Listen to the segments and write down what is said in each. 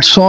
100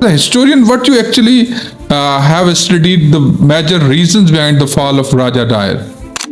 The historian, what you actually have studied the major reasons behind the fall of Raja Dair.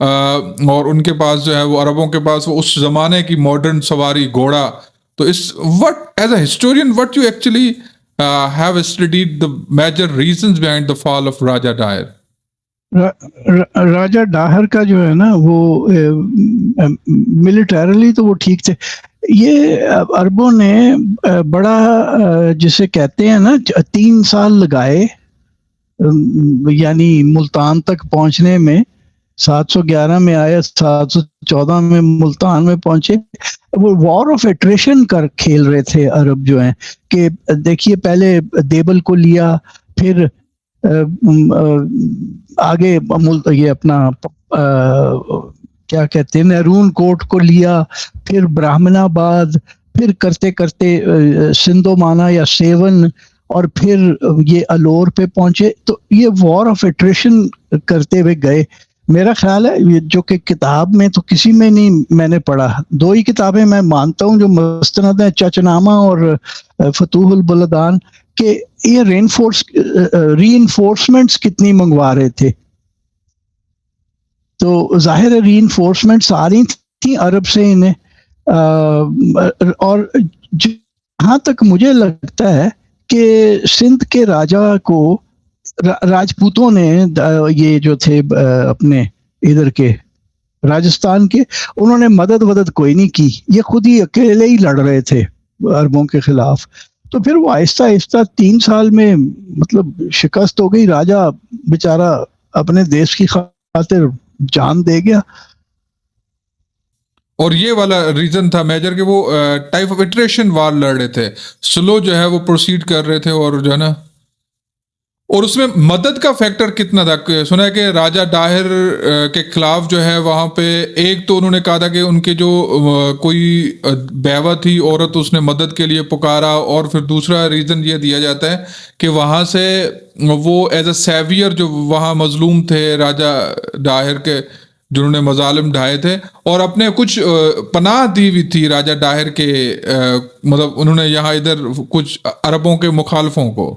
اور ان کے پاس جو ہے وہ عربوں کے پاس وہ اس زمانے کی ماڈرن سواری گھوڑا. تو اس what is a historian what you actually have studied the major reasons behind the fall of Raja Daher. راجہ ڈاہر کا جو ہے نا وہ ملیٹریلی تو وہ ٹھیک تھے. یہ عربوں نے بڑا جسے کہتے ہیں نا 3 سال لگائے یعنی ملتان تک پہنچنے میں. 711 میں آئے, 714 میں ملتان میں پہنچے. وہ وار آف ایٹریشن کر کھیل رہے تھے عرب جو ہیں کہ دیکھیے پہلے دیبل کو لیا, پھر آگے یہ اپنا کیا کہتے ہیں نیرون کوٹ کو لیا, پھر برہمن آباد, پھر کرتے کرتے سندھو مانا یا سیون, اور پھر یہ الور پہ پہنچے. تو یہ وار آف ایٹریشن کرتے ہوئے گئے. میرا خیال ہے جو کہ کتاب میں تو کسی میں نہیں میں نے پڑھا, 2 ہی کتابیں میں مانتا ہوں جو مستند ہیں, چچنامہ اور فتوح البلدان, کہ یہ ری انفورسمنٹس کتنی منگوا رہے تھے. تو ظاہر ہے ری انفورسمنٹس آ رہی تھیں عرب سے انہیں. اور جہاں تک مجھے لگتا ہے کہ سندھ کے راجا کو راجپوتوں نے یہ جو تھے اپنے ادھر کے راجستھان کے, انہوں نے مدد کوئی نہیں کی, یہ خود ہی اکیلے ہی لڑ رہے تھے عربوں کے خلاف. تو پھر وہ آہستہ آہستہ 3 سال میں مطلب شکست ہو گئی. راجا بیچارہ اپنے دیش کی خاطر جان دے گیا. اور یہ والا ریزن تھا میجر کہ وہ ٹائپ آف اٹریشن وار لڑ رہے تھے, سلو جو ہے وہ پروسیڈ کر رہے تھے, اور جو ہے نا, اور اس میں مدد کا فیکٹر کتنا تھا. سنا ہے کہ راجہ ڈاہر کے خلاف جو ہے وہاں پہ ایک تو انہوں نے کہا تھا کہ ان کے جو کوئی بیوہ تھی عورت, اس نے مدد کے لیے پکارا, اور پھر دوسرا ریزن یہ دیا جاتا ہے کہ وہاں سے وہ ایز اے سیویئر جو وہاں مظلوم تھے راجہ ڈاہر کے, جنہوں نے مظالم ڈھائے تھے, اور اپنے کچھ پناہ دی ہوئی تھی راجہ ڈاہر کے, مطلب انہوں نے یہاں ادھر کچھ عربوں کے مخالفوں کو.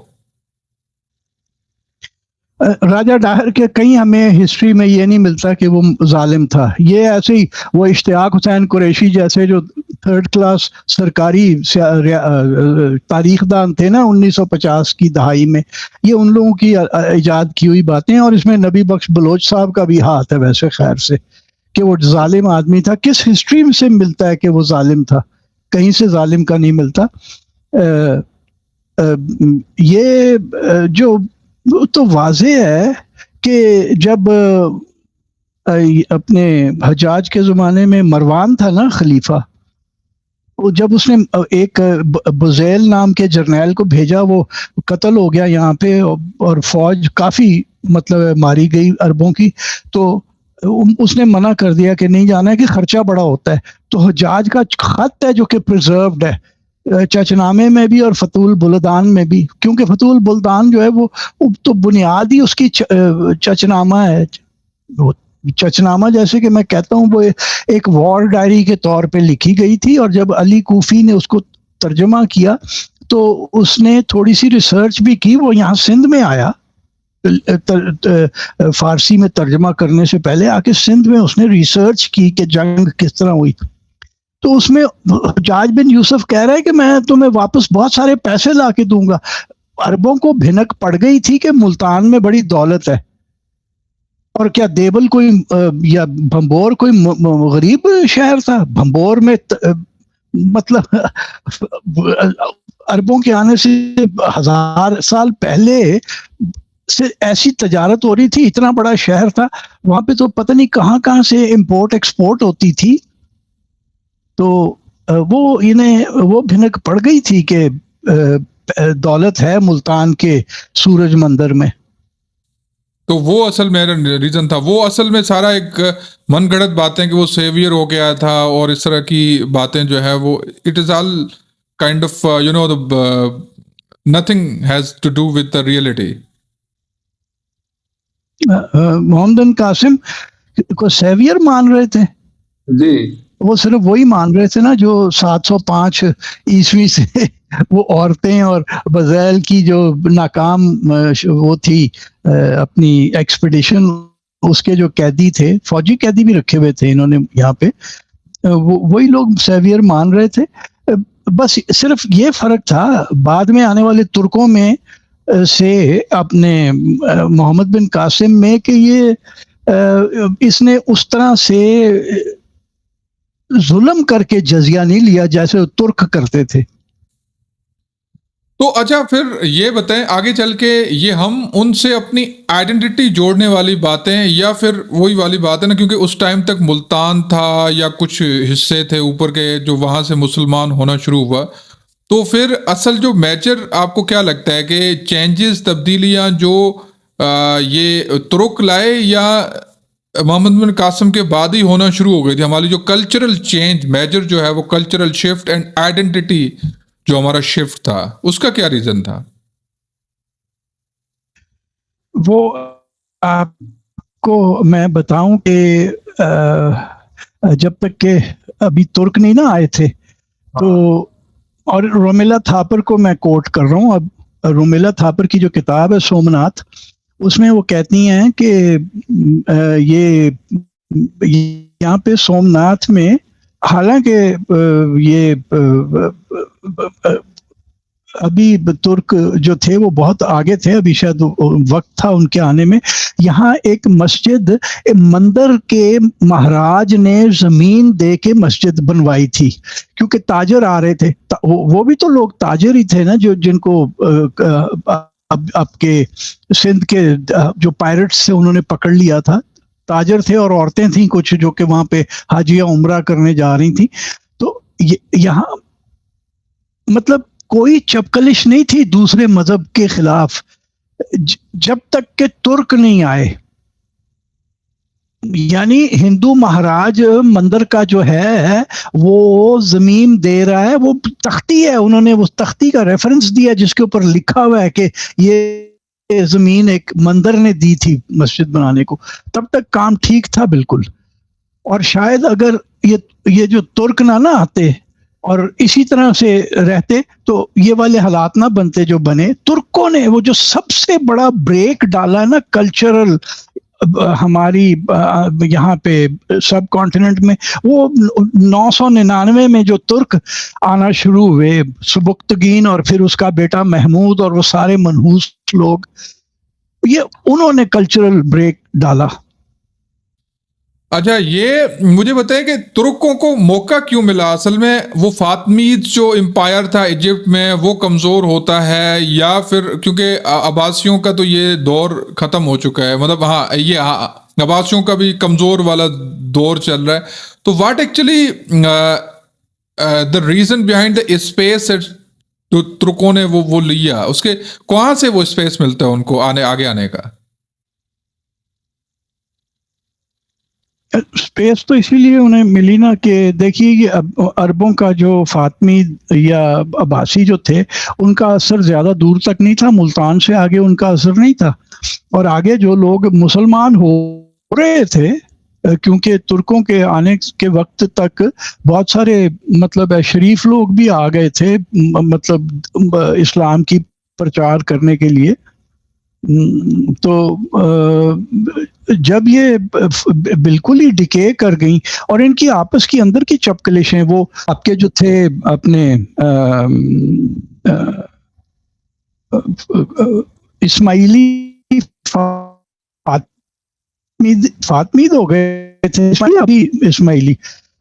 راجہ ڈاہر کے کہیں ہمیں ہسٹری میں یہ نہیں ملتا کہ وہ ظالم تھا. یہ ایسے ہی وہ اشتیاق حسین قریشی جیسے جو 3rd کلاس سرکاری تاریخ دان تھے نا 1950 کی دہائی میں, یہ ان لوگوں کی ایجاد کی ہوئی باتیں. اور اس میں نبی بخش بلوچ صاحب کا بھی ہاتھ ہے ویسے خیر سے, کہ وہ ظالم آدمی تھا. کس ہسٹری سے ملتا ہے کہ وہ ظالم تھا؟ کہیں سے ظالم کا نہیں ملتا. یہ جو تو واضح ہے کہ جب اپنے حجاج کے زمانے میں مروان تھا نا خلیفہ, جب اس نے ایک بزیل نام کے جرنیل کو بھیجا, وہ قتل ہو گیا یہاں پہ, اور فوج کافی مطلب ماری گئی عربوں کی. تو اس نے منع کر دیا کہ نہیں جانا ہے کہ خرچہ بڑا ہوتا ہے. تو حجاج کا خط ہے جو کہ پریزروڈ ہے چچنامے میں بھی اور فتح البلدان میں بھی, کیونکہ فتح البلدان جو ہے وہ تو بنیاد ہی اس کی چچنامہ ہے. چچنامہ جیسے کہ میں کہتا ہوں وہ ایک وار ڈائری کے طور پہ لکھی گئی تھی, اور جب علی کوفی نے اس کو ترجمہ کیا تو اس نے تھوڑی سی ریسرچ بھی کی. وہ یہاں سندھ میں آیا, فارسی میں ترجمہ کرنے سے پہلے آ کے سندھ میں اس نے ریسرچ کی کہ جنگ کس طرح ہوئی. تو اس میں حجاج بن یوسف کہہ رہا ہے کہ میں تمہیں واپس بہت سارے پیسے لا کے دوں گا. عربوں کو بھنک پڑ گئی تھی کہ ملتان میں بڑی دولت ہے, اور کیا دیبل کوئی یا بھمبور کوئی غریب شہر تھا؟ بھمبور میں مطلب عربوں کے آنے سے 1000 سال پہلے سے ایسی تجارت ہو رہی تھی, اتنا بڑا شہر تھا وہاں پہ, تو پتہ نہیں کہاں سے امپورٹ ایکسپورٹ ہوتی تھی. تو وہ بھنک پڑ گئی تھی کہ دولت ہے ملتان کے سورج مندر میں. تو وہ اصل میرا ریزن تھا. وہ اصل میں سارا ایک من گھڑت باتیں کہ وہ سیویئر ہو گیا تھا, اور اس طرح کی باتیں جو ہے وہ it is all kind of you know nothing has to do with the reality. Muhammad Qasim کو سیویئر مان رہے تھے جی, وہ صرف وہی مان رہے تھے نا جو 705 عیسوی سے وہ عورتیں اور بزیل کی جو ناکام وہ تھی اپنی ایکسپیڈیشن, اس کے جو قیدی تھے, فوجی قیدی بھی رکھے ہوئے تھے انہوں نے یہاں پہ, وہی لوگ سیویئر مان رہے تھے. بس صرف یہ فرق تھا بعد میں آنے والے ترکوں میں سے اپنے محمد بن قاسم میں کہ یہ اس نے اس طرح سے ظلم کر کے جزیہ نہیں لیا جیسے ترک کرتے تھے. تو اچھا پھر یہ بتائیں آگے چل کے یہ ہم ان سے اپنی آئیڈینٹی جوڑنے والی باتیں, یا پھر وہی والی بات ہے نا, کیونکہ اس ٹائم تک ملتان تھا یا کچھ حصے تھے اوپر کے جو وہاں سے مسلمان ہونا شروع ہوا, تو پھر اصل جو میجر آپ کو کیا لگتا ہے کہ چینجز, تبدیلیاں جو یہ ترک لائے یا محمد بن قاسم کے بعد ہی ہونا شروع ہو گئی تھی؟ ہماری جو کلچرل چینج میجر جو ہے وہ کلچرل شفٹ اینڈ آئیڈینٹی جو ہمارا شفٹ تھا, اس کا کیا ریزن تھا؟ وہ آپ کو میں بتاؤں کہ جب تک کہ ابھی ترک نہیں نا آئے تھے تو, اور رومیلا تھاپر کو میں کوٹ کر رہا ہوں, اب رومیلا تھاپر کی جو کتاب ہے سومناتھ, اس میں وہ کہتی ہیں کہ یہ یہاں پہ سومناتھ میں حالانکہ یہ ابھی ترک جو تھے وہ بہت آگے تھے, ابھی شاید وقت تھا ان کے آنے میں, یہاں ایک مسجد مندر کے مہاراج نے زمین دے کے مسجد بنوائی تھی کیونکہ تاجر آ رہے تھے. وہ بھی تو لوگ تاجر ہی تھے نا, جو جن کو اب کے سندھ کے جو پائرٹس تھے انہوں نے پکڑ لیا تھا, تاجر تھے اور عورتیں تھیں کچھ جو کہ وہاں پہ حاجیہ عمرہ کرنے جا رہی تھیں. تو یہاں مطلب کوئی چپکلش نہیں تھی دوسرے مذہب کے خلاف جب تک کہ ترک نہیں آئے. یعنی ہندو مہاراج مندر کا جو ہے وہ زمین دے رہا ہے, وہ تختی ہے, انہوں نے اس تختی کا ریفرنس دیا جس کے اوپر لکھا ہوا ہے کہ یہ زمین ایک مندر نے دی تھی مسجد بنانے کو. تب تک کام ٹھیک تھا بالکل, اور شاید اگر یہ جو ترک نہ آتے اور اسی طرح سے رہتے تو یہ والے حالات نہ بنتے جو بنے. ترکوں نے وہ جو سب سے بڑا بریک ڈالا نا کلچرل ہماری یہاں پہ سب کانٹیننٹ میں, وہ 999 میں جو ترک آنا شروع ہوئے, سبکتگین اور پھر اس کا بیٹا محمود اور وہ سارے منحوس لوگ, یہ انہوں نے کلچرل بریک ڈالا. اچھا یہ مجھے بتائیں کہ ترکوں کو موقع کیوں ملا؟ اصل میں وہ فاطمیڈ جو امپائر تھا ایجپٹ میں وہ کمزور ہوتا ہے, یا پھر کیونکہ عباسیوں کا تو یہ دور ختم ہو چکا ہے, مطلب یہ عباسیوں کا بھی کمزور والا دور چل رہا ہے. تو what actually the reason behind the space جو ترکوں نے وہ لیا, اس کے کہاں سے وہ اسپیس ملتا ہے ان کو آگے آنے کا؟ اسپیس تو اسی لیے انہیں ملی نا کہ دیکھیے یہ عربوں کا جو فاطمی یا عباسی جو تھے ان کا اثر زیادہ دور تک نہیں تھا, ملتان سے آگے ان کا اثر نہیں تھا, اور آگے جو لوگ مسلمان ہو رہے تھے کیونکہ ترکوں کے آنے کے وقت تک بہت سارے مطلب شریف لوگ بھی آ گئے تھے مطلب اسلام کی پرچار کرنے کے لیے. تو جب یہ بالکل ہی ڈکے کر گئیں اور ان کی آپس کی اندر کی چپکلشیں, وہ آپ کے جو تھے اپنے اسماعیلی فاطمید ہو گئے تھے, ابھی اسماعیلی,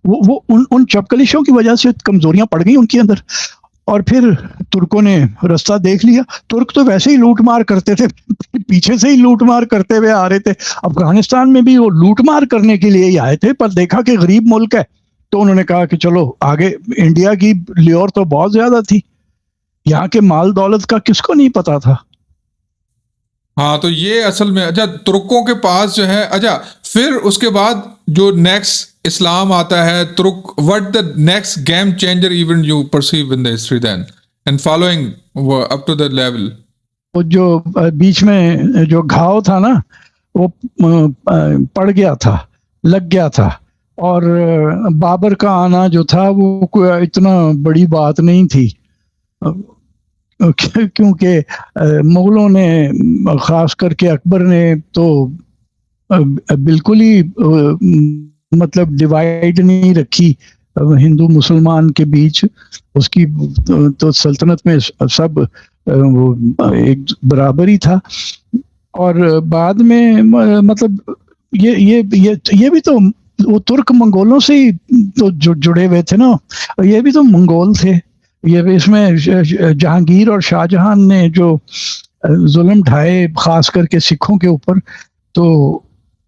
وہ ان چپکلشوں کی وجہ سے کمزوریاں پڑ گئی ان کے اندر, اور پھر ترکوں نے رستہ دیکھ لیا. ترک تو ویسے ہی لوٹ مار کرتے تھے, پیچھے سے ہی لوٹ مار کرتے ہوئے آ رہے تھے. افغانستان میں بھی وہ لوٹ مار کرنے کے لیے ہی آئے تھے, پر دیکھا کہ غریب ملک ہے تو انہوں نے کہا کہ چلو آگے. انڈیا کی لیور تو بہت زیادہ تھی, یہاں کے مال دولت کا کس کو نہیں پتا تھا. ہاں تو یہ اصل میں اچھا ترکوں کے پاس جو ہے. اچھا پھر اس کے بعد جو نیکسٹ اسلام آتا ہے ترک, what the next game changer even you perceive in the history then and following up to that level? وہ جو بیچ میں جو گھاؤ تھا نا وہ پڑ گیا تھا, لگ گیا تھا, اور بابر کا آنا جو تھا وہ کوئی اتنا بڑی بات نہیں تھی کیونکہ مغلوں نے خاص کر کے اکبر نے تو بالکل ہی مطلب ڈیوائڈ نہیں رکھی ہندو مسلمان کے بیچ. اس کی تو سلطنت میں سب وہ ایک برابر ہی تھا. اور بعد میں مطلب یہ بھی تو وہ ترک منگولوں سے ہی تو جڑے ہوئے تھے نا. یہ بھی تو منگول تھے. یہ اس میں جہانگیر اور شاہ جہان نے جو ظلم ڈھائے خاص کر کے سکھوں کے اوپر, تو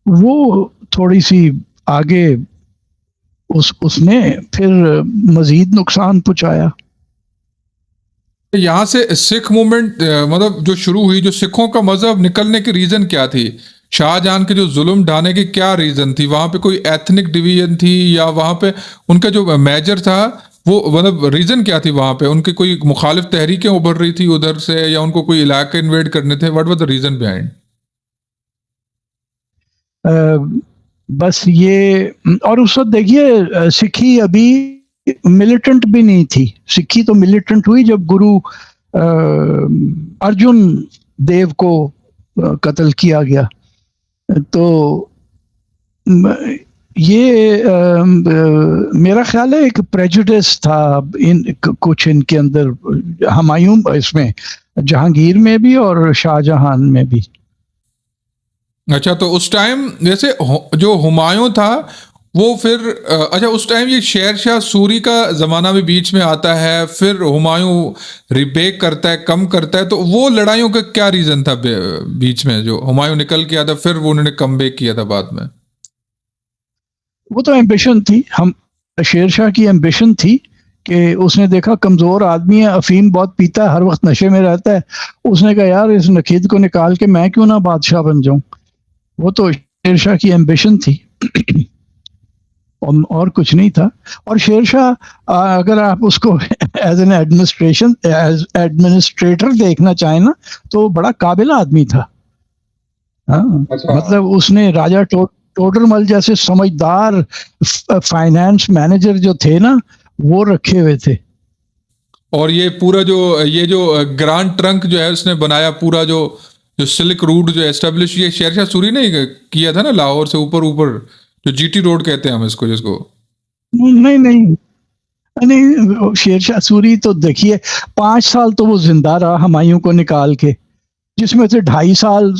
وہ تھوڑی سی آگے اس نے پھر مزید نقصان پہنچایا. یہاں سے سکھ موومنٹ مطلب جو شروع ہوئی, جو سکھوں کا مذہب نکلنے کی ریزن کیا تھی؟ شاہ جہاں کے جو ظلم ڈھانے کی کیا ریزن تھی؟ وہاں پہ کوئی ایتھنک ڈویژن تھی یا وہاں پہ ان کا جو میجر تھا وہ مطلب ریزن کیا تھی؟ وہاں پہ ان کی کوئی مخالف تحریکیں ابھر رہی تھی ادھر سے, یا ان کو کوئی علاقے انویڈ کرنے تھے؟ What was the reason behind? بس یہ, اور اس وقت دیکھیے سکھی ابھی ملیٹنٹ بھی نہیں تھی. سکھی تو ملیٹنٹ ہوئی جب گرو ارجن دیو کو قتل کیا گیا. تو یہ میرا خیال ہے ایک پریجوڈس تھا کچھ ان کے اندر, ہمایوں اس میں جہانگیر میں بھی اور شاہ جہان میں بھی. اچھا, تو اس ٹائم جیسے جو ہمایوں تھا وہ پھر اچھا اس ٹائم یہ شیر شاہ سوری کا زمانہ بھی بیچ میں آتا ہے, پھر ہمایوں ریبیک کرتا ہے, کم کرتا ہے, تو وہ لڑائیوں کا کیا ریزن تھا بیچ میں جو ہمایوں نکل کے آیا تھا پھر وہ انہوں نے کم بیک کیا تھا بعد میں؟ وہ تو ایمبیشن تھی, ہم شیر شاہ کی ایمبیشن تھی کہ اس نے دیکھا کمزور آدمی ہے, افیم بہت پیتا ہے, ہر وقت نشے میں رہتا ہے. اس نے کہا یار اس نکید کو نکال کے میں کیوں نہ بادشاہ بن جاؤں. وہ تو شیر شاہ کی ایمبیشن تھی اور کچھ نہیں تھا. اور شیر شاہ اگر آپ اس کو ایز این ایڈمنسٹریٹر دیکھنا چاہیں نا تو بڑا قابل آدمی تھا. مطلب اس نے راجہ ٹوڈر مل جیسے سمجھدار فائنانس مینیجر جو تھے نا وہ رکھے ہوئے تھے. اور یہ پورا جو گرانڈ ٹرنک جو ہے اس نے بنایا, پورا جو سلک روٹ جو اسٹیبلش, یہ شیر شاہ سوری نے کیا تھا نا, لاہور سے اوپر جو جی ٹی روڈ کہتے ہیں ہم اس کو, جس کو نہیں شیر شاہ سوری تو دیکھیے 5 سال تو وہ زندہ رہا ہمایوں کو نکال کے, جس میں سے 2.5 سال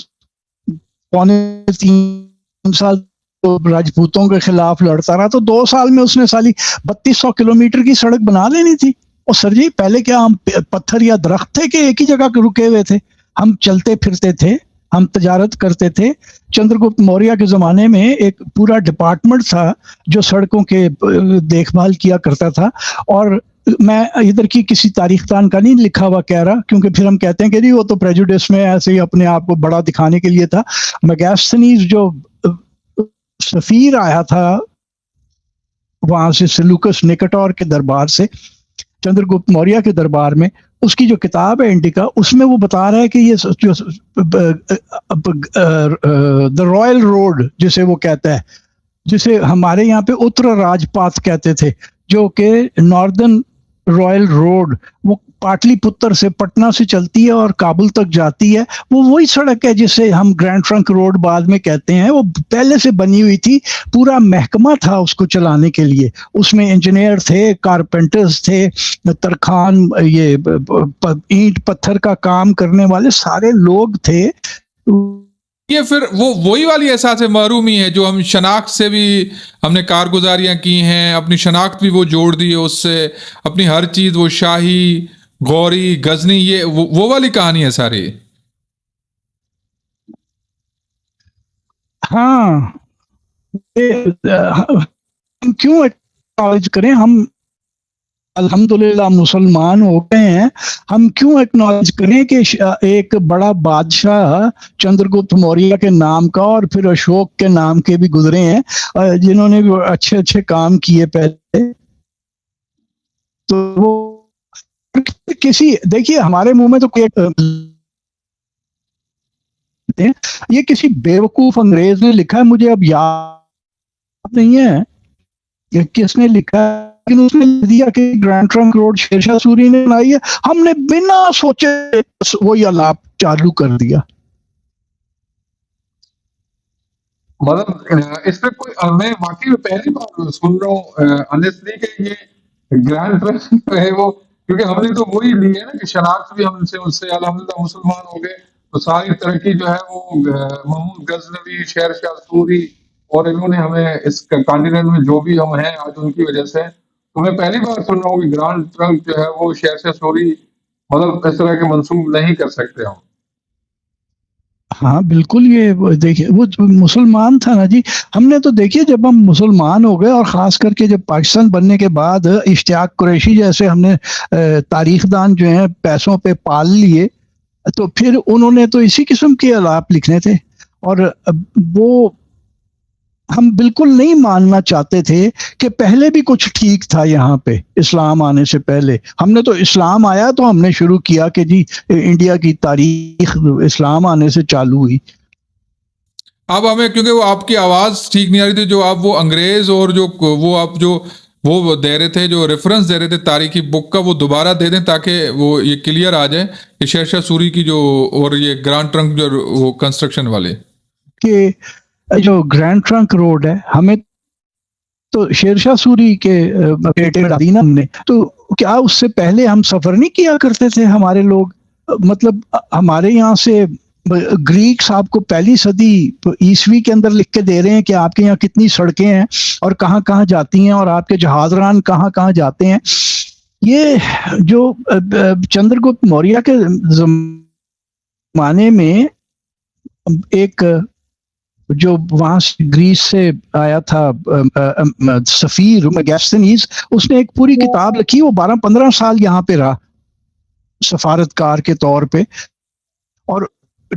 3 سال تو راجپوتوں کے خلاف لڑتا رہا. تو 2 سال میں اس نے سالی 3200 کلومیٹر کی سڑک بنا لینی تھی. اور سر جی پہلے کیا ہم پتھر یا درخت تھے کہ ایک ہی جگہ رکے ہوئے تھے؟ ہم چلتے پھرتے تھے, ہم تجارت کرتے تھے. چندر گپت موریہ کے زمانے میں ایک پورا ڈپارٹمنٹ تھا جو سڑکوں کے دیکھ بھال کیا کرتا تھا. اور میں ادھر کی کسی تاریخ دان کا نہیں لکھا ہوا کہہ رہا, کیونکہ پھر ہم کہتے ہیں کہ وہ تو پریجوڈس میں ایسے ہی اپنے آپ کو بڑا دکھانے کے لیے تھا. میگاستھنیز جو سفیر آیا تھا وہاں سے سلوکس نکٹور کے دربار سے چندر گپت موریہ کے دربار میں, اس کی جو کتاب ہے انڈیکا, اس میں وہ بتا رہا ہے کہ یہ دا رائل روڈ جسے وہ کہتا ہے, جسے ہمارے یہاں پہ اتر راج پاتھ کہتے تھے, جو کہ ناردرن رائل روڈ, وہ پاٹلی پتر سے پٹنہ سے چلتی ہے اور کابل تک جاتی ہے. وہ وہی سڑک ہے جسے ہم گرینڈ ٹرنک روڈ بعد میں کہتے ہیں. وہ پہلے سے بنی ہوئی تھی, پورا محکمہ تھا اس کو چلانے کے لیے. اس میں انجینئر تھے, کارپینٹرز تھے, ترخان, یہ اینٹ پتھر کا کام کرنے والے سارے لوگ تھے. یہ پھر وہی والی احساس محرومی ہے جو ہم شناخت سے بھی ہم نے کارگزاریاں کی ہیں, اپنی شناخت بھی وہ جوڑ دی ہے اس سے, اپنی ہر چیز وہ شاہی, غوری, غزنی, یہ وہ والی کہانی ہے ساری. ہاں ہم کیوں ایکنالج کریں, ہم الحمدللہ مسلمان ہو گئے ہیں, ہم کیوں ایکنالج کریں کہ ایک بڑا بادشاہ چندر گپت موریہ کے نام کا اور پھر اشوک کے نام کے بھی گزرے ہیں جنہوں نے اچھے اچھے کام کیے پہلے. تو وہ کسی دیکھیے ہمارے منہ میں تو یہ کسی بیوقوف انگریز نے لکھا ہے, مجھے اب یاد نہیں ہے کہ کس نے لکھا ہے, لیکن اس نے دیا کہ grand trunk road Sher Shah Suri نے بنائی ہے. ہم نے بنا سوچے وہی آلاپ چالو کر دیا. مطلب اس پہ کوئی میں واقعی میں پہلی بار سن رہا ہوں انیسٹلی کہ یہ گرینڈ ٹرسٹ جو ہے وہ، کیونکہ ہم نے تو وہی لی ہے نا کہ شناخت بھی ہم سے اس سے الحمدللہ مسلمان ہو گئے، تو ساری ترقی جو ہے وہ محمود غزنوی، شیر شاہ سوری اور انہوں نے ہمیں اس کانٹیننٹ میں جو بھی ہم ہیں آج ان کی وجہ سے، تو میں پہلی بار سن رہا ہوں کہ گرانڈ ٹرنک جو ہے وہ شیر شاہ سوری مطلب اس طرح کے منسوب نہیں کر سکتے ہم. ہاں بالکل، یہ دیکھیے وہ مسلمان تھا نا جی. ہم نے تو دیکھیے جب ہم مسلمان ہو گئے اور خاص کر کے جب پاکستان بننے کے بعد اشتیاق قریشی جیسے ہم نے تاریخ دان جو ہیں پیسوں پہ پال لیے، تو پھر انہوں نے تو اسی قسم کے الاپ لکھنے تھے، اور وہ ہم بالکل نہیں ماننا چاہتے تھے کہ پہلے بھی کچھ ٹھیک تھا. یہاں پہ اسلام آنے سے پہلے ہم نے تو اسلام آیا تو ہم نے شروع کیا کہ جی انڈیا کی تاریخ اسلام آنے سے چالو ہوئی. اب ہمیں کیونکہ وہ آپ کی آواز ٹھیک نہیں آ رہی تھی، جو آپ وہ انگریز اور جو وہ آپ جو وہ دے رہے تھے، جو ریفرنس دے رہے تھے تاریخی بک کا، وہ دوبارہ دے دیں تاکہ وہ یہ کلیئر آ جائے کہ شیر شاہ سوری کی جو اور یہ گرانڈ ٹرنک جو وہ کنسٹرکشن والے کہ جو گرینڈ ٹرنک روڈ ہے، ہمیں تو شیر شاہ سوری کے بیٹے دینہ ہم نے تو کیا اس سے پہلے ہم سفر نہیں کیا کرتے تھے ہمارے لوگ؟ مطلب ہمارے یہاں سے گریکس آپ کو پہلی صدی عیسوی کے اندر لکھ کے دے رہے ہیں کہ آپ کے یہاں کتنی سڑکیں ہیں اور کہاں کہاں جاتی ہیں اور آپ کے جہاز ران کہاں کہاں جاتے ہیں. یہ جو چندر گپت موریہ کے زمانے میں ایک جو وہاں گریس سے آیا تھا سفیر میگستنیز، اس نے ایک پوری کتاب لکھی. وہ 12-15 سال یہاں پہ رہا سفارتکار کے طور پہ اور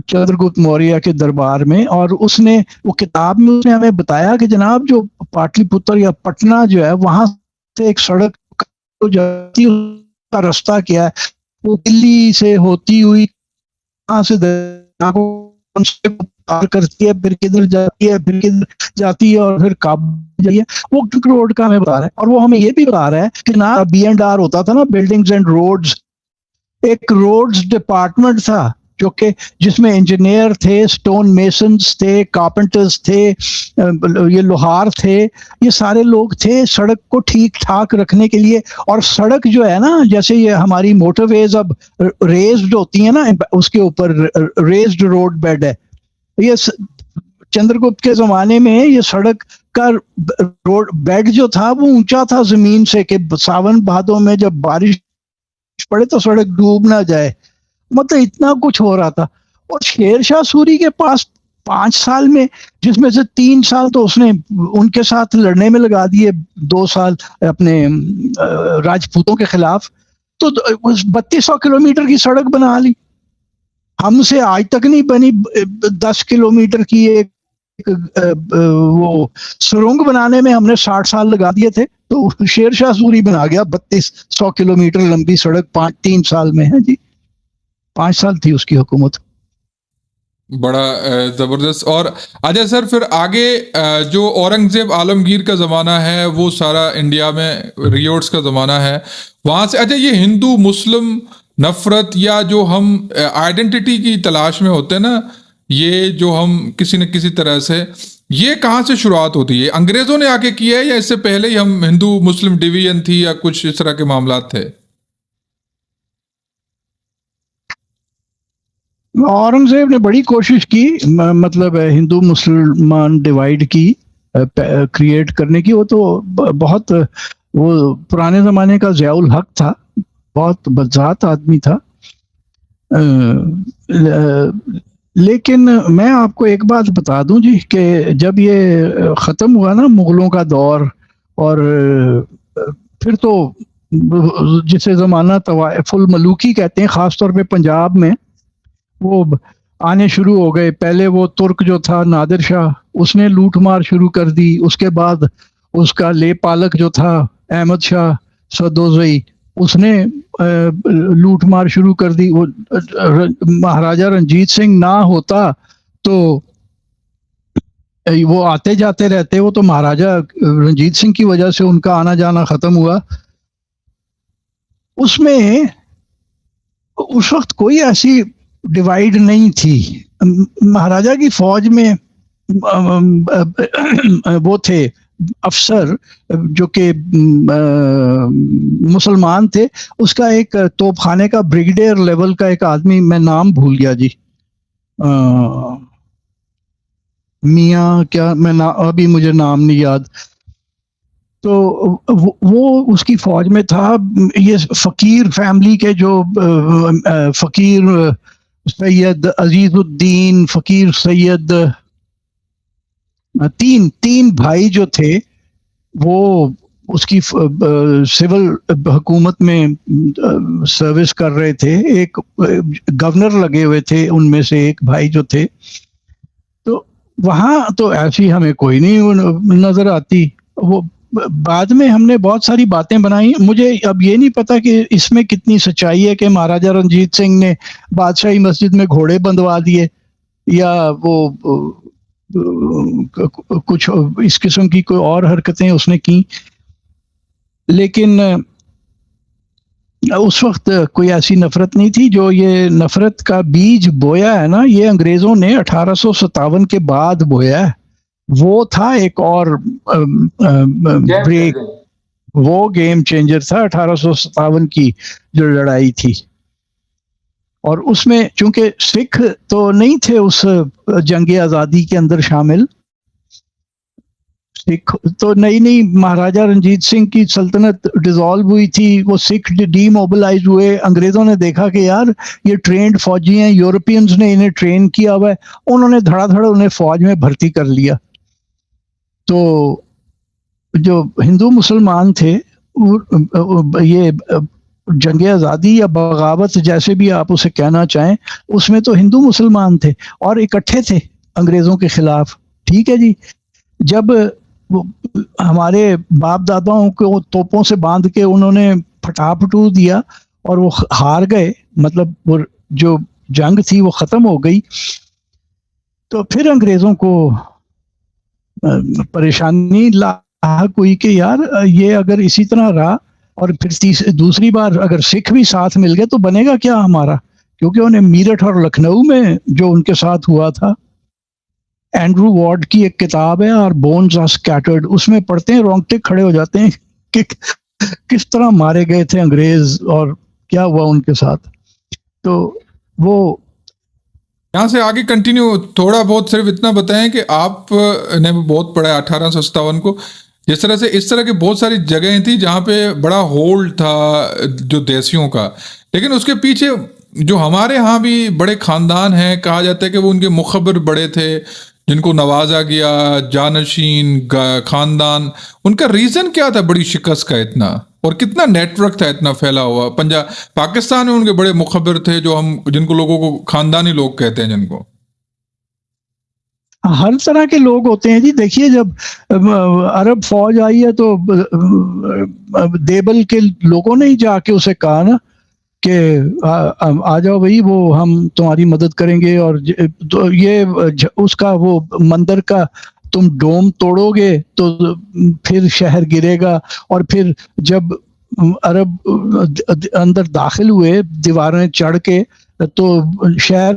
چندر گپت موریہ کے دربار میں، اور اس نے وہ کتاب میں اس نے ہمیں بتایا کہ جناب جو پاٹلی پتر یا پٹنہ جو ہے وہاں سے ایک سڑک جاتی ہے، اس کا رستہ کیا ہے، وہ دلی سے ہوتی ہوئی وہاں سے پار کرتی ہے، پھر کدھر جاتی ہے، پھر کدھر جاتی ہے اور پھر کابل جاتی ہے. وہ روڈ کا ہمیں بتا رہا ہے، اور وہ ہمیں یہ بھی بتا رہا ہے کہ نہ B&R ہوتا تھا نا، بلڈنگز اینڈ روڈز، ایک روڈز ڈپارٹمنٹ تھا جو کہ جس میں انجینئر تھے، سٹون میسنز تھے، کارپنٹرز تھے، یہ لوہار تھے، یہ سارے لوگ تھے سڑک کو ٹھیک ٹھاک رکھنے کے لیے. اور سڑک جو ہے نا، جیسے یہ ہماری موٹر ویز اب ریزڈ ہوتی ہیں نا، اس کے اوپر ریزڈ روڈ بیڈ ہے. یہ چندر گپت کے زمانے میں یہ سڑک کا روڈ بیڈ جو تھا وہ اونچا تھا زمین سے، کہ ساون بھادوں میں جب بارش پڑے تو سڑک ڈوب نہ جائے. مطلب اتنا کچھ ہو رہا تھا. اور شیر شاہ سوری کے پاس 5 سال میں، جس میں سے 3 سال تو اس نے ان کے ساتھ لڑنے میں لگا دیے، 2 سال اپنے راجپوتوں کے خلاف، تو 3200 کلومیٹر کی سڑک بنا لی. ہم سے آج تک نہیں بنی 10 کلومیٹر کی ایک وہ سرنگ بنانے میں ہم نے 60 سال لگا دیے تھے، تو شیر شاہ سوری بنا گیا 3200 کلومیٹر لمبی سڑک 3 سال میں ہے جی. 5 سال تھی اس کی حکومت. بڑا زبردست. اور اجے سر پھر آگے جو اورنگزیب عالمگیر کا زمانہ ہے، وہ سارا انڈیا میں ریوٹس کا زمانہ ہے، وہاں سے اچھا یہ ہندو مسلم نفرت یا جو ہم آئیڈینٹی کی تلاش میں ہوتے ہیں نا، یہ جو ہم کسی نہ کسی طرح سے، یہ کہاں سے شروعات ہوتی ہے؟ انگریزوں نے آ کے کیا ہے یا اس سے پہلے ہی ہم ہندو مسلم ڈویژن تھی یا کچھ اس طرح کے معاملات تھے؟ اورنگزیب نے بڑی کوشش کی، مطلب ہندو مسلمان ڈیوائیڈ کی، کریٹ کرنے کی. وہ تو بہت وہ پرانے زمانے کا ضیاء الحق تھا، بہت بدذات آدمی تھا. لیکن میں آپ کو ایک بات بتا دوں جی کہ جب یہ ختم ہوا نا مغلوں کا دور، اور پھر تو جسے زمانہ طوائف الملوکی کہتے ہیں، خاص طور پہ پنجاب میں وہ آنے شروع ہو گئے. پہلے وہ ترک جو تھا نادر شاہ، اس نے لوٹ مار شروع کر دی. اس کے بعد اس کا لے پالک جو تھا احمد شاہ سدوزئی، اس نے لوٹ مار شروع کر دی. وہ مہاراجہ رنجیت سنگھ نہ ہوتا تو وہ آتے جاتے رہتے، وہ تو مہاراجہ رنجیت سنگھ کی وجہ سے ان کا آنا جانا ختم ہوا. اس میں اس وقت کوئی ایسی ڈیوائیڈ نہیں تھی. مہاراجہ کی فوج میں وہ تھے افسر جو کہ مسلمان تھے، اس کا ایک توپ خانے کا بریگیڈیئر لیول کا ایک آدمی، میں نام بھول گیا جی، میاں کیا، میں ابھی مجھے نام نہیں یاد، تو وہ اس کی فوج میں تھا. یہ فقیر فیملی کے جو فقیر سید عزیز الدین، فقیر سید، تین بھائی جو تھے وہ اس کی سول حکومت میں سروس کر رہے تھے. ایک گورنر لگے ہوئے تھے ان میں سے ایک بھائی جو تھے. تو وہاں تو ایسی ہمیں کوئی نہیں نظر آتی. وہ بعد میں ہم نے بہت ساری باتیں بنائی. مجھے اب یہ نہیں پتا کہ اس میں کتنی سچائی ہے کہ مہاراجہ رنجیت سنگھ نے بادشاہی مسجد میں گھوڑے بندھوا دیے یا وہ کچھ اس قسم کی کوئی اور حرکتیں اس نے کی. لیکن اس وقت کوئی ایسی نفرت نہیں تھی. جو یہ نفرت کا بیج بویا ہے نا، یہ انگریزوں نے 1857 کے بعد بویا ہے. وہ تھا ایک اور بریک، وہ گیم چینجر تھا 1857 کی جو لڑائی تھی. اور اس میں چونکہ سکھ تو نہیں تھے اس جنگ آزادی کے اندر شامل، سکھ تو نئی مہاراجہ رنجیت سنگھ کی سلطنت ڈیزالو ہوئی تھی، وہ سکھ ڈی موبلائز ہوئے. انگریزوں نے دیکھا کہ یار یہ ٹرینڈ فوجی ہیں، یورپینز نے انہیں ٹرین کیا ہوا ہے، انہوں نے دھڑا دھڑ انہیں فوج میں بھرتی کر لیا. تو جو ہندو مسلمان تھے، یہ جنگ آزادی یا بغاوت جیسے بھی آپ اسے کہنا چاہیں، اس میں تو ہندو مسلمان تھے اور اکٹھے تھے انگریزوں کے خلاف. ٹھیک ہے جی. جب ہمارے باپ داداؤں کو توپوں سے باندھ کے انہوں نے پھٹا پھٹو دیا اور وہ ہار گئے، مطلب وہ جو جنگ تھی وہ ختم ہو گئی، تو پھر انگریزوں کو پریشانی لاحق ہوئی کہ یار یہ اگر اسی طرح رہا اور پھر دوسری بار اگر سکھ بھی ساتھ مل گئے تو بنے گا کیا ہمارا. کیونکہ انہیں میرٹھ اور لکھنؤ میں جو ان کے ساتھ ہوا تھا، اینڈرو وارڈ کی ایک کتاب ہے اور بونز آر سکیٹرڈ، اس میں پڑھتے ہیں رونگٹے کھڑے ہو جاتے ہیں کہ کس طرح مارے گئے تھے انگریز اور کیا ہوا ان کے ساتھ. تو وہ یہاں سے آگے کنٹینیو تھوڑا بہت صرف اتنا بتائیں کہ آپ نے بہت پڑھا ہے 1857 کو، جس طرح سے اس طرح کی بہت ساری جگہیں تھیں جہاں پہ بڑا ہولڈ تھا جو دیسیوں کا، لیکن اس کے پیچھے جو ہمارے ہاں بھی بڑے خاندان ہیں، کہا جاتا ہے کہ وہ ان کے مخبر بڑے تھے جن کو نوازا گیا، جانشین خاندان. ان کا ریزن کیا تھا بڑی شکست کا اتنا، اور کتنا نیٹ ورک تھا اتنا پھیلا ہوا؟ پاکستان میں ان کے بڑے مخبر تھے جو جن کو لوگوں کو خاندانی لوگ کہتے ہیں، جن کو ہر طرح کے لوگ ہوتے ہیں جی. دیکھیے جب عرب فوج آئی ہے تو دیبل کے لوگوں نے ہی جا کے اسے کہا نا کہ آ جاؤ بھائی، وہ ہم تمہاری مدد کریں گے، اور یہ اس کا وہ مندر کا تم ڈوم توڑو گے تو پھر شہر گرے گا. اور پھر جب عرب اندر داخل ہوئے دیواریں چڑھ کے، تو شہر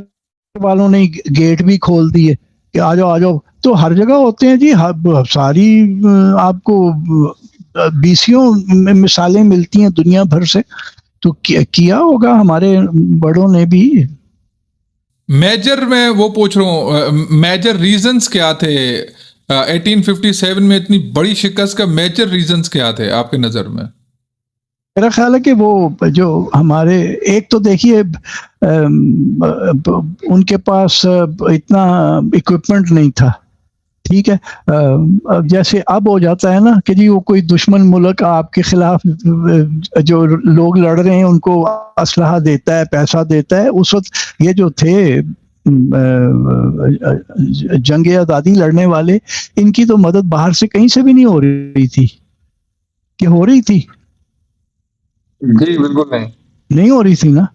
والوں نے گیٹ بھی کھول دیے کہ آ جاؤ. تو ہر جگہ ہوتے ہیں جی، ساری آپ کو بیسیوں مثالیں ملتی ہیں دنیا بھر سے. تو کیا ہوگا ہمارے بڑوں نے بھی. میجر میں وہ پوچھ رہا ہوں، میجر ریزنز کیا تھے 1857 میں اتنی بڑی شکست کا؟ میجر ریزنز کیا تھے آپ کے نظر میں؟ میرا خیال ہے کہ وہ جو ہمارے ایک تو دیکھیے ان کے پاس اتنا اکوپمنٹ نہیں تھا. ٹھیک ہے، جیسے اب ہو جاتا ہے نا کہ جی وہ کوئی دشمن ملک آپ کے خلاف جو لوگ لڑ رہے ہیں ان کو اسلحہ دیتا ہے، پیسہ دیتا ہے. اس وقت یہ جو تھے جنگ آزادی لڑنے والے، ان کی تو مدد باہر سے کہیں سے بھی نہیں ہو رہی تھی. کہ ہو رہی تھی؟ جی بالکل نہیں ہو رہی تھی نا.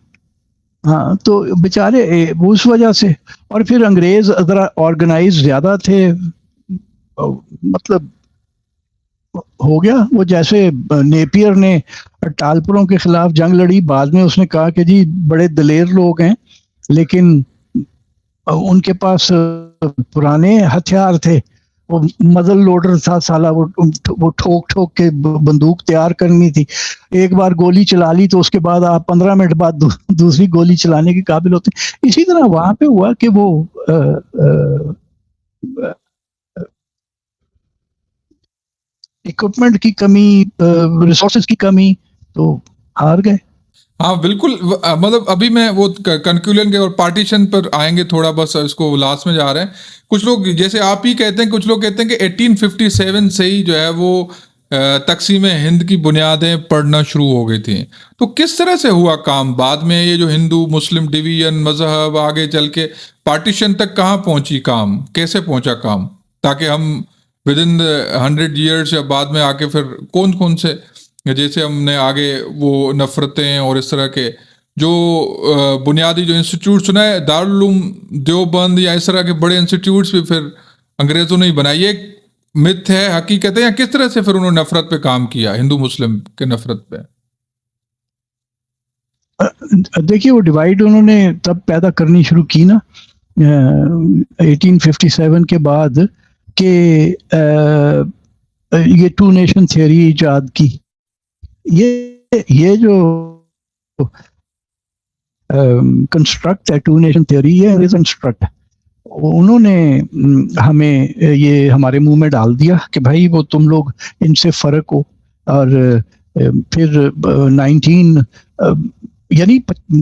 ہاں، تو بیچارے اس وجہ سے. اور پھر انگریز ذرا آرگنائز زیادہ تھے، مطلب ہو گیا وہ جیسے نیپیئر نے ٹالپروں کے خلاف جنگ لڑی، بعد میں اس نے کہا کہ جی بڑے دلیر لوگ ہیں، لیکن ان کے پاس پرانے ہتھیار تھے, وہ مزل لوڈر تھا سالا, وہ ٹھوک ٹھوک کے بندوق تیار کرنی تھی. ایک بار گولی چلا لی تو اس کے بعد آپ 15 منٹ بعد دوسری گولی چلانے کے قابل ہوتے. اسی طرح وہاں پہ ہوا کہ وہ اکوپمنٹ کی کمی, ریسورسز کی کمی, تو ہار گئے. ہاں بالکل, مطلب ابھی میں وہ کنکلوژن کے اور پارٹیشن پر آئیں گے تھوڑا, بس اس کو لاسٹ میں جا رہے ہیں. کچھ لوگ جیسے آپ ہی کہتے ہیں, کچھ لوگ کہتے ہیں کہ 1857 سے ہی جو ہے وہ تقسیم ہند کی بنیادیں پڑھنا شروع ہو گئی تھیں. تو کس طرح سے ہوا کام بعد میں, یہ جو ہندو مسلم ڈویژن مذہب آگے چل کے پارٹیشن تک کہاں پہنچی, کام کیسے پہنچا کام, تاکہ ہم ود ان 100 ایئرس یا بعد میں آ کے پھر کون سے, جیسے ہم نے آگے وہ نفرتیں اور اس طرح کے جو بنیادی جو انسٹیٹیوٹ سنا ہے, دارالعلوم دیوبند یا اس طرح کے بڑے انسٹیٹیوٹس بھی پھر انگریزوں نے ہی بنائی. یہ مت ہے, حقیقت ہے, یا کس طرح سے پھر انہوں نے نفرت پہ کام کیا, ہندو مسلم کے نفرت پہ؟ دیکھیے وہ ڈیوائیڈ انہوں نے تب پیدا کرنی شروع کی نا 1857 کے بعد, کہ یہ ٹو نیشن تھیوری ایجاد کی. یہ جو کنسٹرکٹ ہے ٹو نیشن تھیوری, یہ کنسٹرکٹ انہوں نے ہمیں یہ ہمارے منہ میں ڈال دیا کہ بھائی وہ تم لوگ ان سے فرق ہو. اور پھر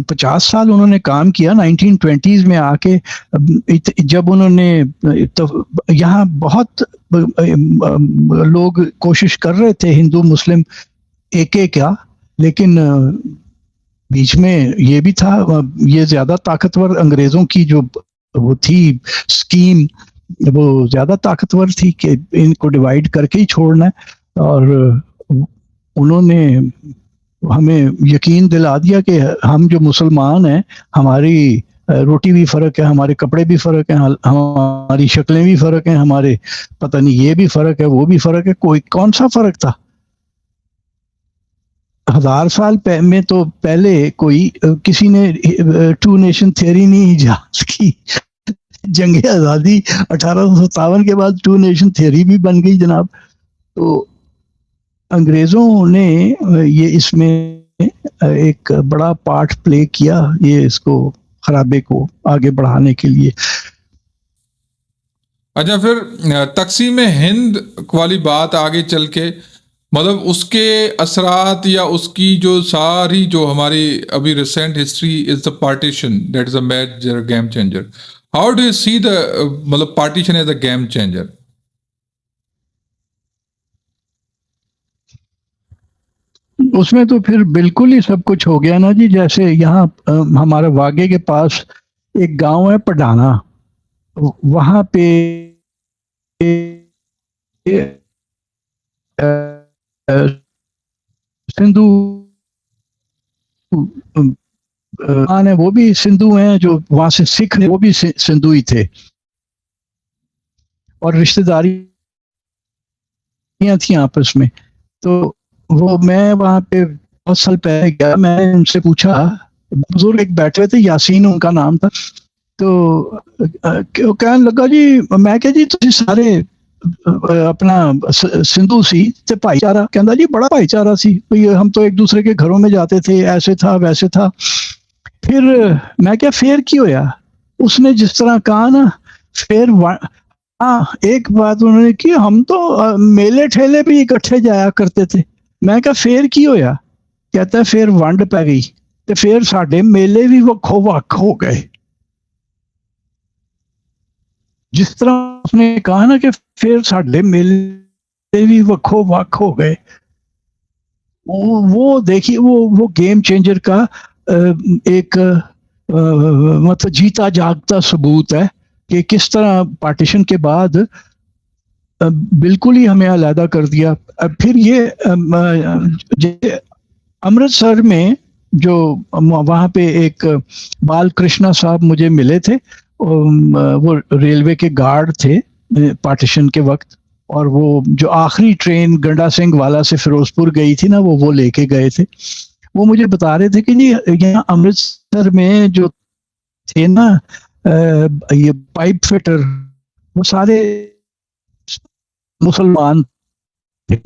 50 سال انہوں نے کام کیا. 1920s میں آ کے جب انہوں نے یہاں بہت لوگ کوشش کر رہے تھے ہندو مسلم ایک کیا, لیکن بیچ میں یہ بھی تھا, یہ زیادہ طاقتور انگریزوں کی جو وہ تھی اسکیم, وہ زیادہ طاقتور تھی کہ ان کو ڈیوائیڈ کر کے ہی چھوڑنا ہے. اور انہوں نے ہمیں یقین دلا دیا کہ ہم جو مسلمان ہیں, ہماری روٹی بھی فرق ہے, ہمارے کپڑے بھی فرق ہیں, ہماری شکلیں بھی فرق ہیں, ہمارے پتہ نہیں یہ بھی فرق ہے وہ بھی فرق ہے. کون سا فرق تھا؟ 1000 سال میں تو پہلے کوئی کسی نے ٹو نیشن تھیوری نہیں ایجاد کی. جنگ آزادی 1857 کے بعد ٹو نیشن تھیوری بھی بن گئی جناب. تو انگریزوں نے یہ اس میں ایک بڑا پارٹ پلے کیا, یہ اس کو خرابے کو آگے بڑھانے کے لیے. اچھا, پھر تقسیم ہند والی بات آگے چل کے, مطلب اس کے اثرات یا اس کی جو ساری جو ہماری ابھی recent history is the partition, that is a major game changer. How do you see the مطلب partition as a game changer? اس میں تو پھر بالکل ہی سب کچھ ہو گیا نا جی. جیسے یہاں ہمارے واگے کے پاس ایک گاؤں ہے پڈانا, وہاں پہ سندھو ہیں, وہ بھی سندھو ہیں, جو وہاں سے سکھ وہ بھی سندھو ہی تھے, اور رشتہ داریاں تھیں آپس میں. تو وہ میں وہاں پہ بہت سال پہلے گیا, میں نے ان سے پوچھا, بزرگ ایک بیٹھے تھے, یاسین ان کا نام تھا. تو کہنے لگا جی, میں کہ جی تسی سارے اپنا سندھو سی تے بھائی چارہ, کہندا جی بڑا بھائی چارہ سی, ہم تو ایک دوسرے کے گھروں میں جاتے تھے, ایسے تھا ویسے تھا. پھر میں کیا پھر کی ہویا, اس نے جس طرح کہا نا, پھر ایک بات انہوں نے کی, ہم تو میلے ٹھیلے بھی اکٹھے جایا کرتے تھے. میں کہا پھر کی ہویا؟ کہتا ہے پھر ونڈ پہ گئی, تے پھر ساڈے میلے بھی وکھو وکھ ہو گئے. جس طرح اس نے کہا نا کہ پھر ساڈے میلے بھی وکھو وکھ ہو گئے, وہ دیکھیے وہ گیم چینجر کا ایک مطلب جیتا جاگتا ثبوت ہے کہ کس طرح پارٹیشن کے بعد بالکل ہی ہمیں علیحدہ کر دیا. پھر یہ امرتسر میں جو وہاں پہ ایک بال کرشنا صاحب مجھے ملے تھے, وہ ریلوے کے گارڈ تھے پارٹیشن کے وقت, اور وہ جو آخری ٹرین گنڈا سنگھ والا سے فیروز پور گئی تھی نا, وہ لے کے گئے تھے. وہ مجھے بتا رہے تھے کہ جی یہاں امرتسر میں جو تھے نا یہ پائپ فٹر، وہ سارے مسلمان تھے.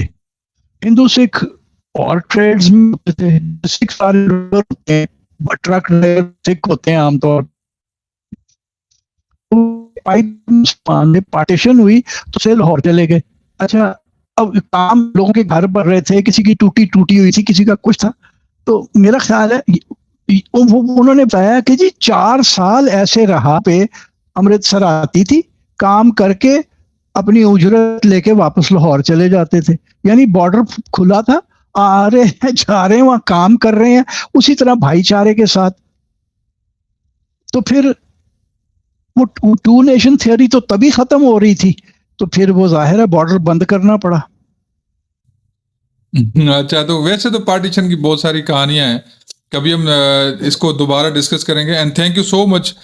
ہندو سکھ اور ٹریڈز میں ہوتے تھے. سکھ سارے ہوتے ہیں، ٹرک ڈرائیور سکھ ہوتے ہیں عام طور. پارٹیشن ہوئی تو سے لاہور چلے گئے. اچھا اب کام لوگوں کے گھر بن رہے تھے، کسی کی ٹوٹی ہوئی تھی، کسی کا کچھ تھا. تو میرا خیال ہے انہوں نے بتایا کہ جی 4 سال ایسے رہا پہ امرتسر آتی تھی، کام کر کے اپنی اجرت لے کے واپس لاہور چلے جاتے تھے. یعنی بارڈر کھلا تھا، آ رہے ہیں جا رہے ہیں، وہاں کام کر رہے ہیں اسی طرح بھائی چارے کے ساتھ. تو پھر وہ 2 نیشن تھیوری تو تبھی ختم ہو رہی تھی، تو پھر وہ ظاہر ہے بارڈر بند کرنا پڑا. اچھا، تو ویسے تو پارٹیشن کی بہت ساری کہانیاں ہیں، کبھی ہم اس کو دوبارہ ڈسکس کریں گے. And thank you so much.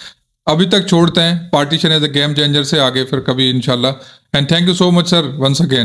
ابھی تک چھوڑتے ہیں partition as a game changer سے، آگے پھر کبھی انشاءاللہ. And thank you so much sir once again.